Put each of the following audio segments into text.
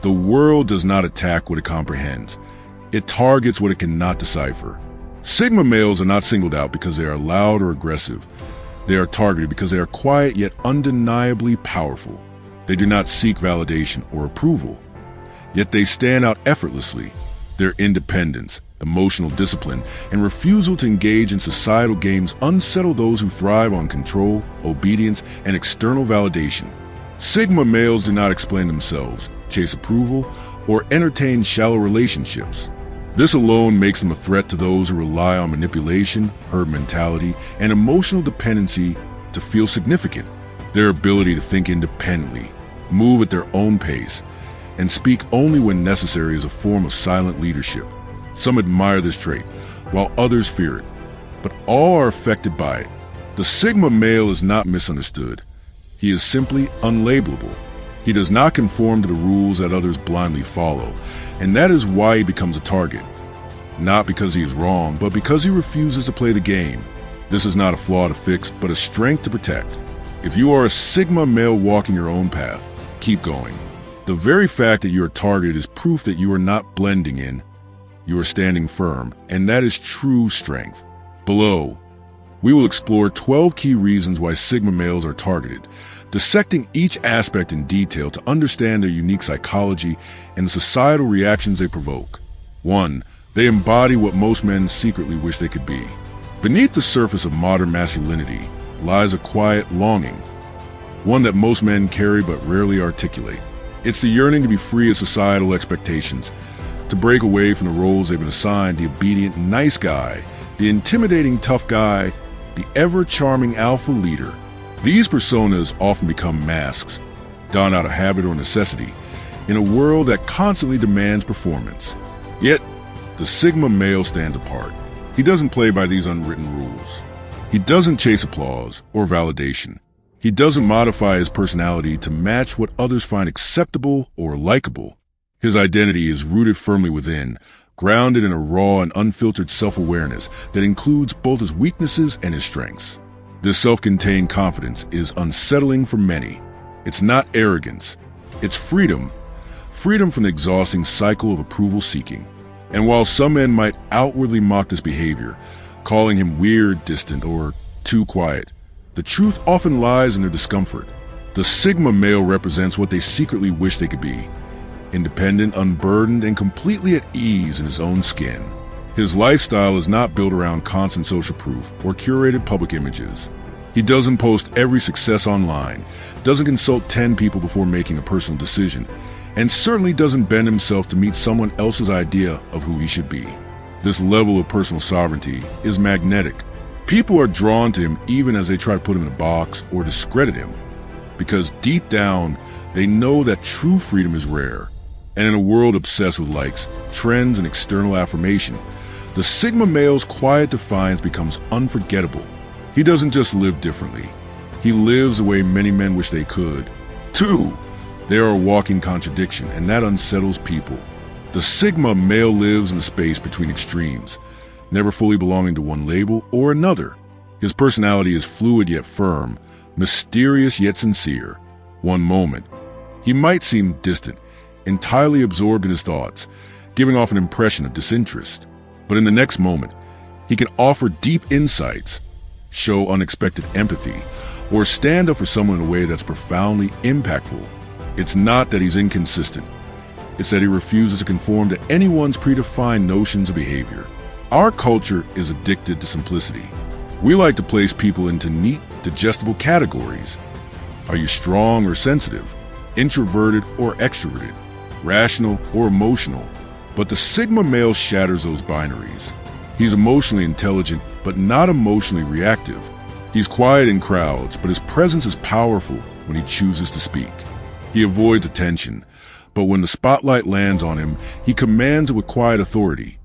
The world does not attack what it comprehends. It targets what it cannot decipher. Sigma males are not singled out because they are loud or aggressive. They are targeted because they are quiet yet undeniably powerful. They do not seek validation or approval, yet they stand out effortlessly. Their independence, emotional discipline, and refusal to engage in societal games unsettle those who thrive on control, obedience, and external validation. Sigma males do not explain themselves, chase approval, or entertain shallow relationships. This alone makes them a threat to those who rely on manipulation, herd mentality, and emotional dependency to feel significant. Their ability to think independently, move at their own pace, and speak only when necessary is a form of silent leadership. Some admire this trait, while others fear it, but all are affected by it. The Sigma male is not misunderstood. He is simply unlabelable. He does not conform to the rules that others blindly follow, and that is why he becomes a target. Not because he is wrong, but because he refuses to play the game. This is not a flaw to fix, but a strength to protect. If you are a Sigma male walking your own path, keep going. The very fact that you are targeted is proof that you are not blending in. You are standing firm, and that is true strength. Below, we will explore 12 key reasons why Sigma males are targeted, dissecting each aspect in detail to understand their unique psychology and the societal reactions they provoke. 1. They embody what most men secretly wish they could be. Beneath the surface of modern masculinity lies a quiet longing, one that most men carry but rarely articulate. It's the yearning to be free of societal expectations, to break away from the roles they've been assigned: the obedient nice guy, the intimidating tough guy, the ever-charming alpha leader. These personas often become masks, donned out of habit or necessity, in a world that constantly demands performance. Yet, the Sigma male stands apart. He doesn't play by these unwritten rules. He doesn't chase applause or validation. He doesn't modify his personality to match what others find acceptable or likable. His identity is rooted firmly within, grounded in a raw and unfiltered self-awareness that includes both his weaknesses and his strengths. This self-contained confidence is unsettling for many. It's not arrogance, it's freedom. Freedom from the exhausting cycle of approval seeking. And while some men might outwardly mock this behavior, calling him weird, distant, or too quiet, the truth often lies in their discomfort. The Sigma male represents what they secretly wish they could be: independent, unburdened, and completely at ease in his own skin. His lifestyle is not built around constant social proof or curated public images. He doesn't post every success online, doesn't consult 10 people before making a personal decision, and certainly doesn't bend himself to meet someone else's idea of who he should be. This level of personal sovereignty is magnetic. People are drawn to him even as they try to put him in a box or discredit him, because deep down, they know that true freedom is rare. And in a world obsessed with likes, trends, and external affirmation, the Sigma male's quiet defiance becomes unforgettable. He doesn't just live differently. He lives the way many men wish they could. 2. They are a walking contradiction, and that unsettles people. The Sigma male lives in the space between extremes, never fully belonging to one label or another. His personality is fluid yet firm, mysterious yet sincere. One moment, he might seem distant, entirely absorbed in his thoughts, giving off an impression of disinterest. But in the next moment, he can offer deep insights, show unexpected empathy, or stand up for someone in a way that's profoundly impactful. It's not that he's inconsistent. It's that he refuses to conform to anyone's predefined notions of behavior. Our culture is addicted to simplicity. We like to place people into neat, digestible categories. Are you strong or sensitive? Introverted or extroverted? Rational or emotional? But the Sigma male shatters those binaries. He's emotionally intelligent, but not emotionally reactive. He's quiet in crowds, but his presence is powerful when he chooses to speak. He avoids attention, but when the spotlight lands on him, he commands it with quiet authority.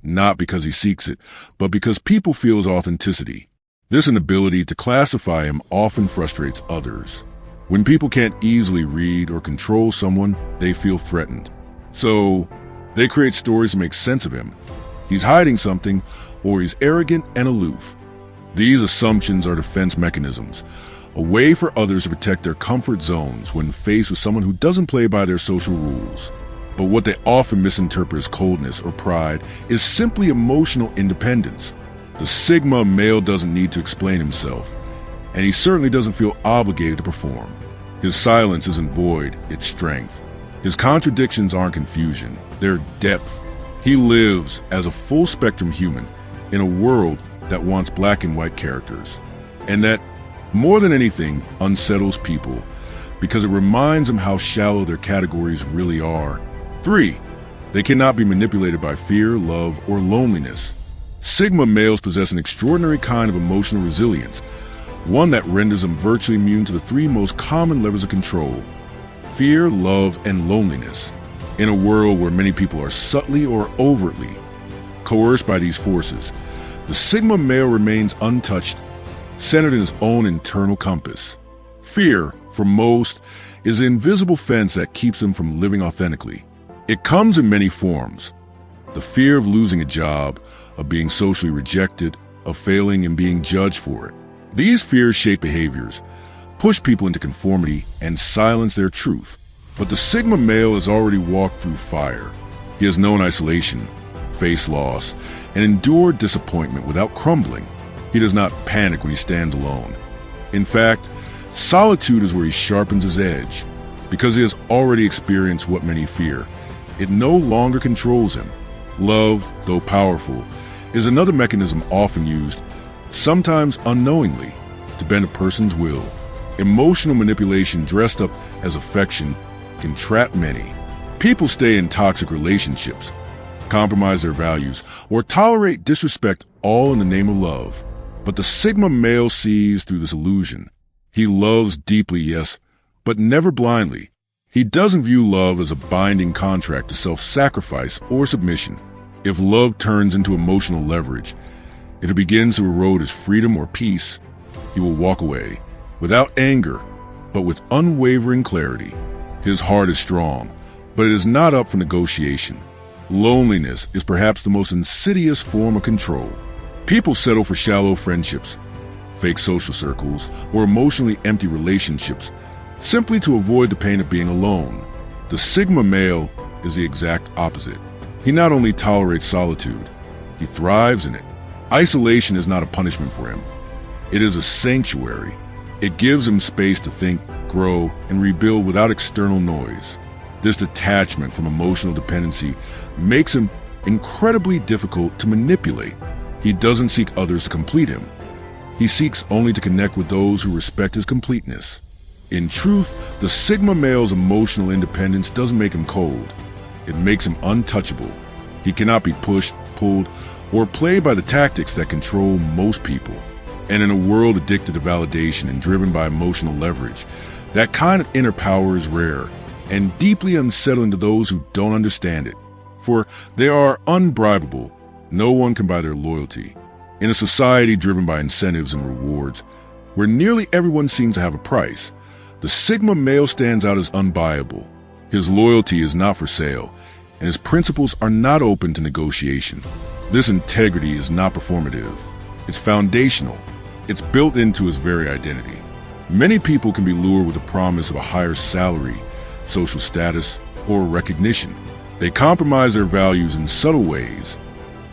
Not because he seeks it, but because people feel his authenticity. This inability to classify him often frustrates others. When people can't easily read or control someone, they feel threatened. So, they create stories to make sense of him. He's hiding something, or he's arrogant and aloof. These assumptions are defense mechanisms, a way for others to protect their comfort zones when faced with someone who doesn't play by their social rules. But what they often misinterpret as coldness or pride is simply emotional independence. The Sigma male doesn't need to explain himself, and he certainly doesn't feel obligated to perform. His silence isn't void, it's strength. His contradictions aren't confusion, they're depth. He lives as a full-spectrum human in a world that wants black and white characters, and that, more than anything, unsettles people because it reminds them how shallow their categories really are. 3. They cannot be manipulated by fear, love, or loneliness. Sigma males possess an extraordinary kind of emotional resilience, one that renders them virtually immune to the 3 most common levers of control: fear, love, and loneliness. In a world where many people are subtly or overtly coerced by these forces, the Sigma male remains untouched, centered in his own internal compass. Fear, for most, is the invisible fence that keeps them from living authentically. It comes in many forms: the fear of losing a job, of being socially rejected, of failing and being judged for it. These fears shape behaviors, push people into conformity, and silence their truth. But the Sigma male has already walked through fire. He has known isolation, faced loss, and endured disappointment without crumbling. He does not panic when he stands alone. In fact, solitude is where he sharpens his edge, because he has already experienced what many fear. It no longer controls him. Love, though powerful, is another mechanism often used, sometimes unknowingly, to bend a person's will. Emotional manipulation dressed up as affection can trap many. People stay in toxic relationships, compromise their values, or tolerate disrespect, all in the name of love. But the Sigma male sees through this illusion. He loves deeply, yes, but never blindly. He doesn't view love as a binding contract to self-sacrifice or submission. If love turns into emotional leverage, if it begins to erode his freedom or peace, he will walk away, without anger, but with unwavering clarity. His heart is strong, but it is not up for negotiation. Loneliness is perhaps the most insidious form of control. People settle for shallow friendships, fake social circles, or emotionally empty relationships simply to avoid the pain of being alone. The Sigma male is the exact opposite. He not only tolerates solitude, he thrives in it. Isolation is not a punishment for him. It is a sanctuary. It gives him space to think, grow, and rebuild without external noise. This detachment from emotional dependency makes him incredibly difficult to manipulate. He doesn't seek others to complete him. He seeks only to connect with those who respect his completeness. In truth, the Sigma male's emotional independence doesn't make him cold. It makes him untouchable. He cannot be pushed, pulled, or played by the tactics that control most people. And in a world addicted to validation and driven by emotional leverage, that kind of inner power is rare and deeply unsettling to those who don't understand it. For they are unbribable. No one can buy their loyalty. In a society driven by incentives and rewards, where nearly everyone seems to have a price, the Sigma male stands out as unbuyable. His loyalty is not for sale, and his principles are not open to negotiation. This integrity is not performative. It's foundational. It's built into his very identity. Many people can be lured with the promise of a higher salary, social status, or recognition. They compromise their values in subtle ways,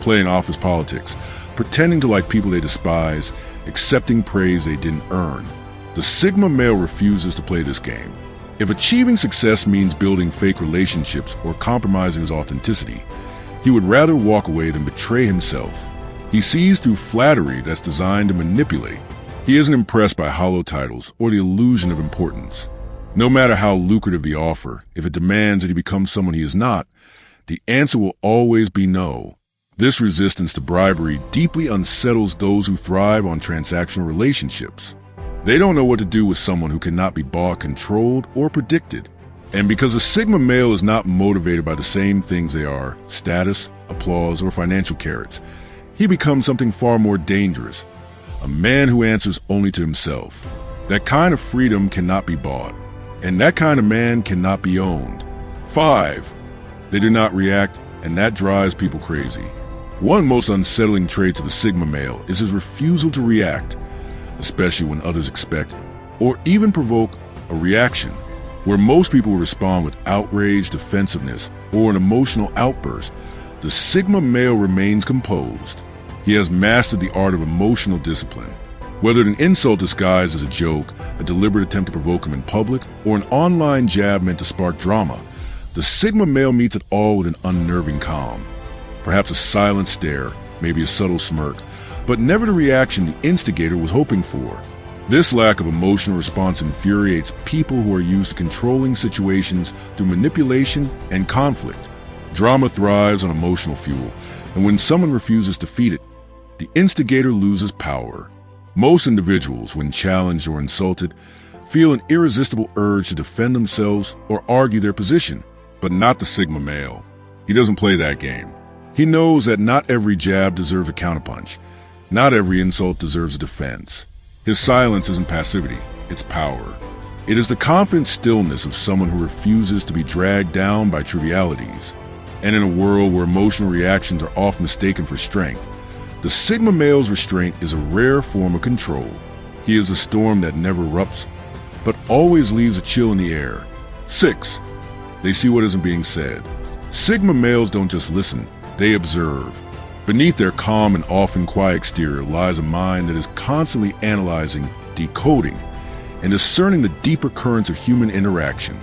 playing office politics, pretending to like people they despise, accepting praise they didn't earn. The Sigma male refuses to play this game. If achieving success means building fake relationships or compromising his authenticity, he would rather walk away than betray himself. He sees through flattery that's designed to manipulate. He isn't impressed by hollow titles or the illusion of importance. No matter how lucrative the offer, if it demands that he become someone he is not, the answer will always be no. This resistance to bribery deeply unsettles those who thrive on transactional relationships. They don't know what to do with someone who cannot be bought, controlled, or predicted. And because a Sigma male is not motivated by the same things they are, status, applause, or financial carrots, he becomes something far more dangerous, a man who answers only to himself. That kind of freedom cannot be bought, and that kind of man cannot be owned. 5. They do not react, and that drives people crazy. One most unsettling trait of the Sigma male is his refusal to react, especially when others expect or even provoke a reaction. Where most people respond with outrage, defensiveness, or an emotional outburst, the Sigma male remains composed. He has mastered the art of emotional discipline. Whether an insult disguised as a joke, a deliberate attempt to provoke him in public, or an online jab meant to spark drama, the Sigma male meets it all with an unnerving calm. Perhaps a silent stare, maybe a subtle smirk, but never the reaction the instigator was hoping for. This lack of emotional response infuriates people who are used to controlling situations through manipulation and conflict. Drama thrives on emotional fuel, and when someone refuses to feed it, the instigator loses power. Most individuals, when challenged or insulted, feel an irresistible urge to defend themselves or argue their position, but not the Sigma male. He doesn't play that game. He knows that not every jab deserves a counterpunch. Not every insult deserves a defense. His silence isn't passivity, it's power. It is the confident stillness of someone who refuses to be dragged down by trivialities. And in a world where emotional reactions are often mistaken for strength, the Sigma male's restraint is a rare form of control. He is a storm that never erupts, but always leaves a chill in the air. 6. They see what isn't being said. Sigma males don't just listen, they observe. Beneath their calm and often quiet exterior lies a mind that is constantly analyzing, decoding, and discerning the deeper currents of human interaction.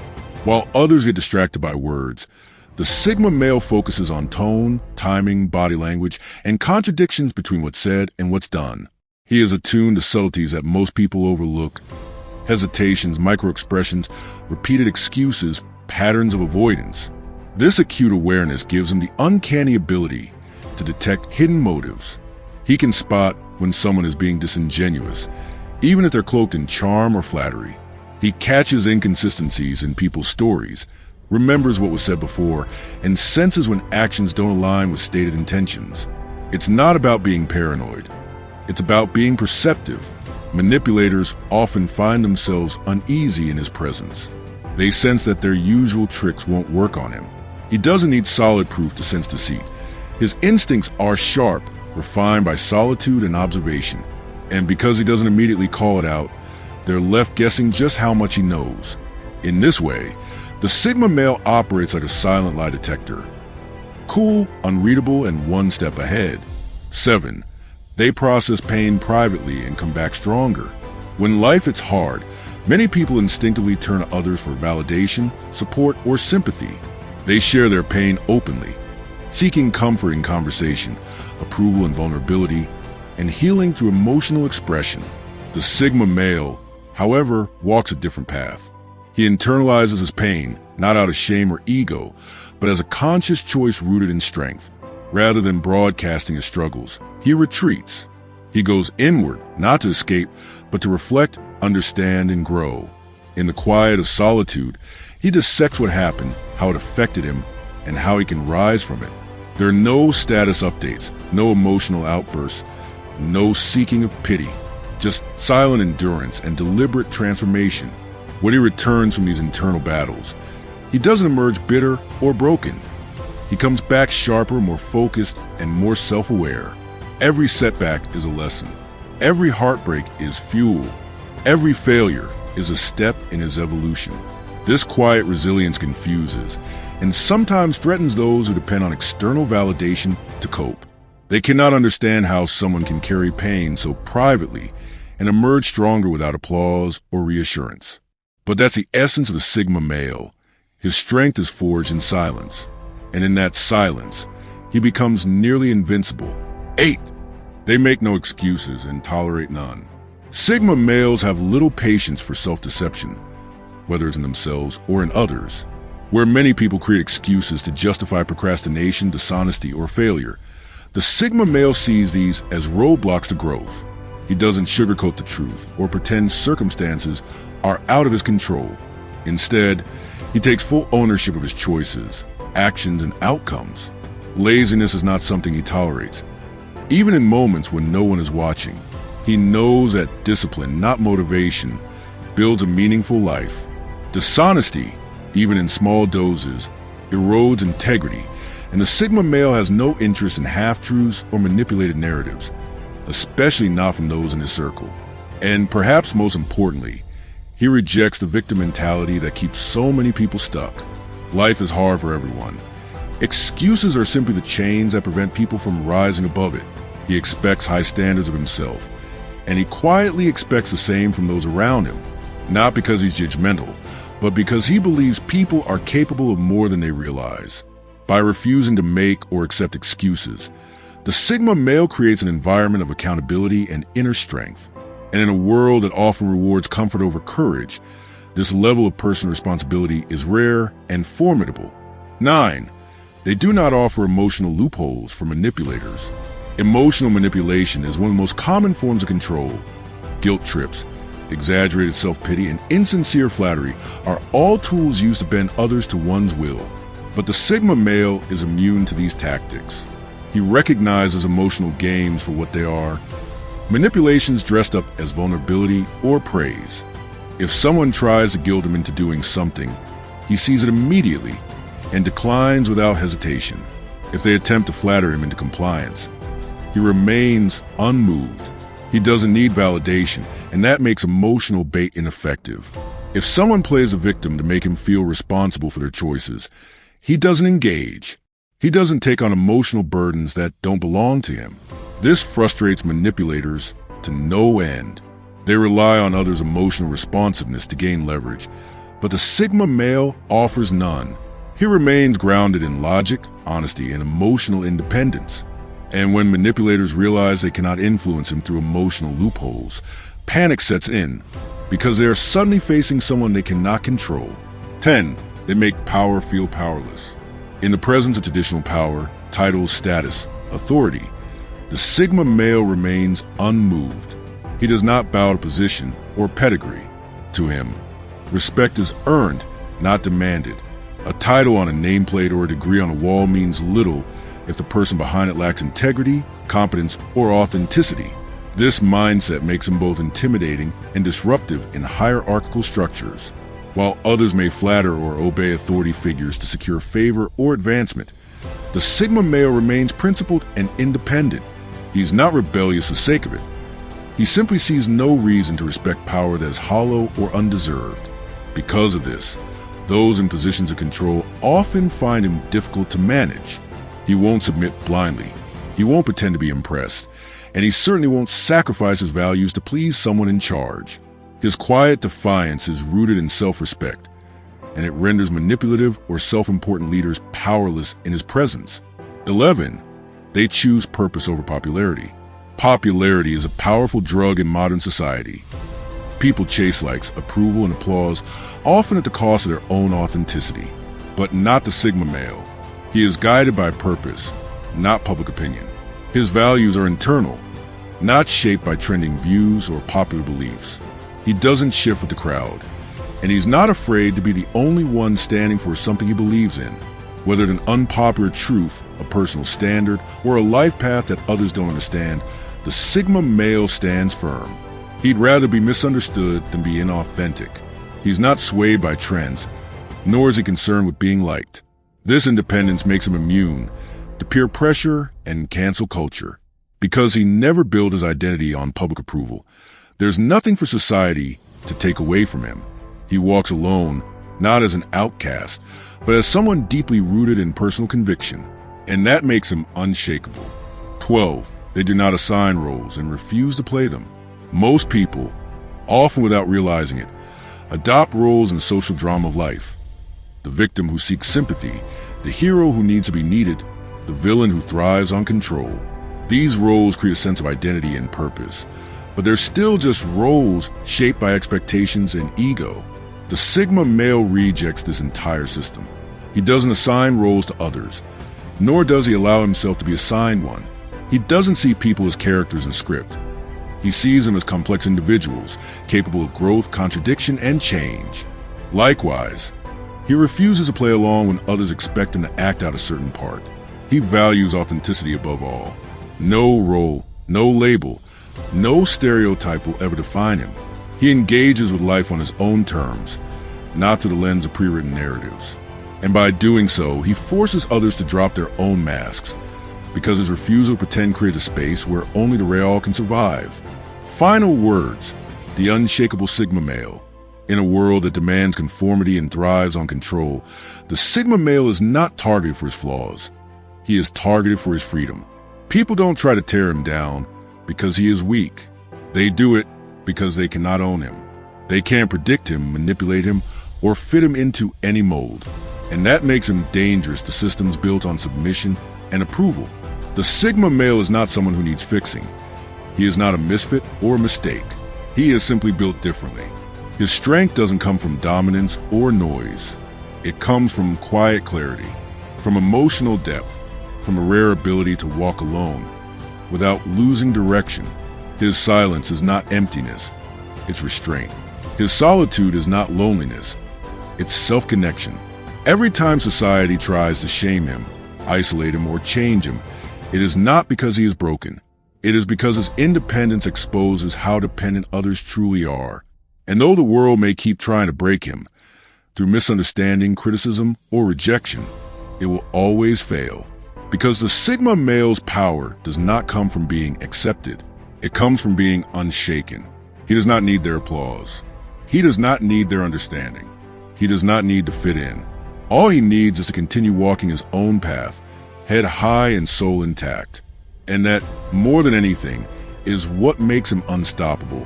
While others get distracted by words, the Sigma male focuses on tone, timing, body language, and contradictions between what's said and what's done. He is attuned to subtleties that most people overlook: hesitations, microexpressions, repeated excuses, patterns of avoidance. This acute awareness gives him the uncanny ability to detect hidden motives. He can spot when someone is being disingenuous, even if they're cloaked in charm or flattery. He catches inconsistencies in people's stories, remembers what was said before, and senses when actions don't align with stated intentions. It's not about being paranoid. It's about being perceptive. Manipulators often find themselves uneasy in his presence. They sense that their usual tricks won't work on him. He doesn't need solid proof to sense deceit. His instincts are sharp, refined by solitude and observation. And because he doesn't immediately call it out, they're left guessing just how much he knows. In this way, the Sigma male operates like a silent lie detector. Cool, unreadable, and one step ahead. 7. They process pain privately and come back stronger. When life hits hard, many people instinctively turn to others for validation, support, or sympathy. They share their pain openly, seeking comfort in conversation, approval in vulnerability, and healing through emotional expression. The Sigma male, however, walks a different path. He internalizes his pain, not out of shame or ego, but as a conscious choice rooted in strength. Rather than broadcasting his struggles, he retreats. He goes inward, not to escape, but to reflect, understand, and grow. In the quiet of solitude, he dissects what happened, how it affected him, and how he can rise from it. There are no status updates, no emotional outbursts, no seeking of pity, just silent endurance and deliberate transformation. When he returns from these internal battles, he doesn't emerge bitter or broken. He comes back sharper, more focused, and more self-aware. Every setback is a lesson. Every heartbreak is fuel. Every failure is a step in his evolution. This quiet resilience confuses and sometimes threatens those who depend on external validation to cope. They cannot understand how someone can carry pain so privately and emerge stronger without applause or reassurance. But that's the essence of the Sigma male. His strength is forged in silence, and in that silence, he becomes nearly invincible. 8. They make no excuses and tolerate none. Sigma males have little patience for self-deception, whether it's in themselves or in others. Where many people create excuses to justify procrastination, dishonesty, or failure, the Sigma male sees these as roadblocks to growth. He doesn't sugarcoat the truth or pretend circumstances are out of his control. Instead, he takes full ownership of his choices, actions, and outcomes. Laziness is not something he tolerates. Even in moments when no one is watching, he knows that discipline, not motivation, builds a meaningful life. Dishonesty, even in small doses, erodes integrity, and the Sigma male has no interest in half-truths or manipulated narratives, especially not from those in his circle. And perhaps most importantly, He rejects the victim mentality that keeps so many people stuck. Life is hard for everyone. Excuses are simply the chains that prevent people from rising above it. He expects high standards of himself, and he quietly expects the same from those around him, not because he's judgmental, but because he believes people are capable of more than they realize. By refusing to make or accept excuses, the Sigma male creates an environment of accountability and inner strength. And in a world that often rewards comfort over courage, this level of personal responsibility is rare and formidable. 9. They do not offer emotional loopholes for manipulators. Emotional manipulation is one of the most common forms of control. Guilt trips, exaggerated self-pity, and insincere flattery are all tools used to bend others to one's will. But the Sigma male is immune to these tactics. He recognizes emotional games for what they are: manipulations dressed up as vulnerability or praise. If someone tries to guilt him into doing something, he sees it immediately and declines without hesitation. If they attempt to flatter him into compliance, he remains unmoved. He doesn't need validation, and that makes emotional bait ineffective. If someone plays a victim to make him feel responsible for their choices, he doesn't engage. He doesn't take on emotional burdens that don't belong to him. This frustrates manipulators to no end. They rely on others' emotional responsiveness to gain leverage, but the Sigma male offers none. He remains grounded in logic, honesty, and emotional independence. And when manipulators realize they cannot influence him through emotional loopholes, panic sets in because they are suddenly facing someone they cannot control. 10. They make power feel powerless. In the presence of traditional power, titles, status, authority, the Sigma male remains unmoved. He does not bow to position or pedigree. To him, respect is earned, not demanded. A title on a nameplate or a degree on a wall means little if the person behind it lacks integrity, competence, or authenticity. This mindset makes him both intimidating and disruptive in hierarchical structures. While others may flatter or obey authority figures to secure favor or advancement, the Sigma male remains principled and independent. He's not rebellious for the sake of it. He simply sees no reason to respect power that is hollow or undeserved. Because of this, those in positions of control often find him difficult to manage. He won't submit blindly. He won't pretend to be impressed. And he certainly won't sacrifice his values to please someone in charge. His quiet defiance is rooted in self-respect, and it renders manipulative or self-important leaders powerless in his presence. 11. They choose purpose over popularity. Popularity is a powerful drug in modern society. People chase likes, approval, and applause, often at the cost of their own authenticity. But not the Sigma male. He is guided by purpose, not public opinion. His values are internal, not shaped by trending views or popular beliefs. He doesn't shift with the crowd, and he's not afraid to be the only one standing for something he believes in, whether it's an unpopular truth, a personal standard, or a life path that others don't understand. The Sigma male stands firm. He'd rather be misunderstood than be inauthentic. He's not swayed by trends, nor is he concerned with being liked. This independence makes him immune to peer pressure and cancel culture. Because he never built his identity on public approval, there's nothing for society to take away from him. He walks alone, not as an outcast, but as someone deeply rooted in personal conviction, and that makes him unshakable. 12. They do not assign roles and refuse to play them. Most people, often without realizing it, adopt roles in the social drama of life. The victim who seeks sympathy, the hero who needs to be needed, the villain who thrives on control. These roles create a sense of identity and purpose, but they're still just roles shaped by expectations and ego. The Sigma male rejects this entire system. He doesn't assign roles to others, nor does he allow himself to be assigned one. He doesn't see people as characters in script. He sees them as complex individuals, capable of growth, contradiction, and change. Likewise, he refuses to play along when others expect him to act out a certain part. He values authenticity above all. No role, no label, no stereotype will ever define him. He engages with life on his own terms, not through the lens of pre-written narratives. And by doing so, he forces others to drop their own masks, because his refusal to pretend creates a space where only the real can survive. Final words: the unshakable Sigma male. In a world that demands conformity and thrives on control, the Sigma male is not targeted for his flaws. He is targeted for his freedom. People don't try to tear him down because he is weak. They do it because they cannot own him. They can't predict him, manipulate him, or fit him into any mold. And that makes him dangerous to systems built on submission and approval. The Sigma male is not someone who needs fixing. He is not a misfit or a mistake. He is simply built differently. His strength doesn't come from dominance or noise. It comes from quiet clarity, from emotional depth, from a rare ability to walk alone without losing direction. His silence is not emptiness, it's restraint. His solitude is not loneliness, it's self-connection. Every time society tries to shame him, isolate him, or change him, it is not because he is broken. It is because his independence exposes how dependent others truly are. And though the world may keep trying to break him, through misunderstanding, criticism, or rejection, it will always fail. Because the Sigma male's power does not come from being accepted. It comes from being unshaken. He does not need their applause. He does not need their understanding. He does not need to fit in. All he needs is to continue walking his own path, head high and soul intact. And that, more than anything, is what makes him unstoppable.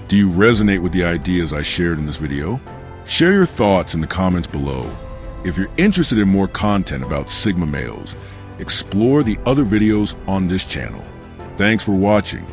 Do you resonate with the ideas I shared in this video? Share your thoughts in the comments below. If you're interested in more content about Sigma males, explore the other videos on this channel. Thanks for watching.